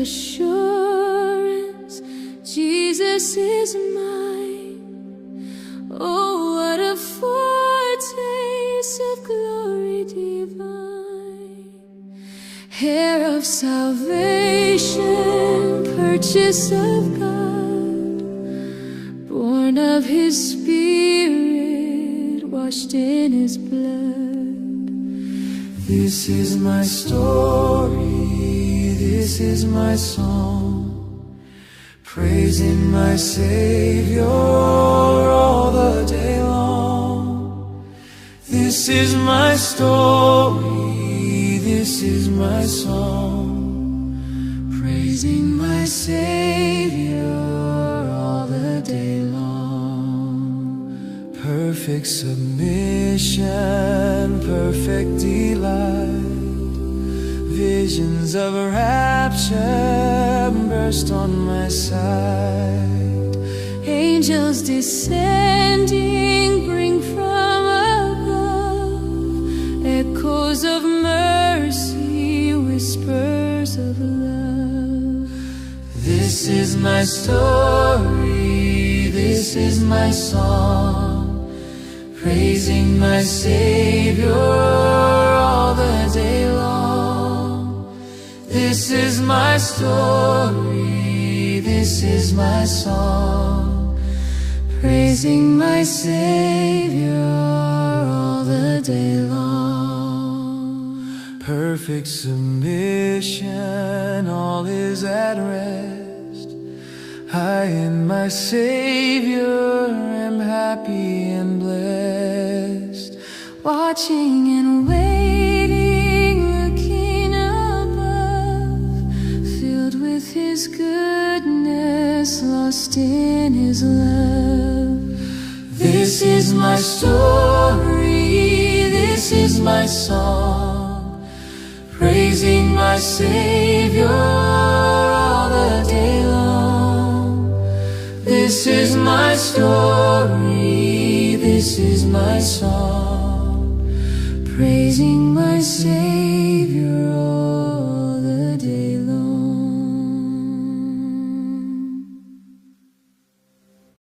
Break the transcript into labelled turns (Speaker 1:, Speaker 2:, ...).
Speaker 1: assurance, Jesus is mine. Oh, what a foretaste of glory divine. Heir of salvation, purchase of God, born of His Spirit, washed in His blood.
Speaker 2: This is my story, this is my song, praising my Savior all the day long. This is my story, this is my song, praising my Savior all the day long. Perfect submission, perfect delight, visions of rapture burst on my sight.
Speaker 1: Angels descending bring from above echoes of mercy, whispers of love.
Speaker 2: This is my story, this is my song, praising my Savior all the day long. This is my story, this is my song, praising my Savior all the day long. Perfect submission, all is at rest. I in my Savior am happy and blessed.
Speaker 1: Watching and waiting, looking above, filled with His goodness, lost in His love.
Speaker 2: This is my story, this is my song, praising my Savior all the day long. This is my story, this is my song, praising my Savior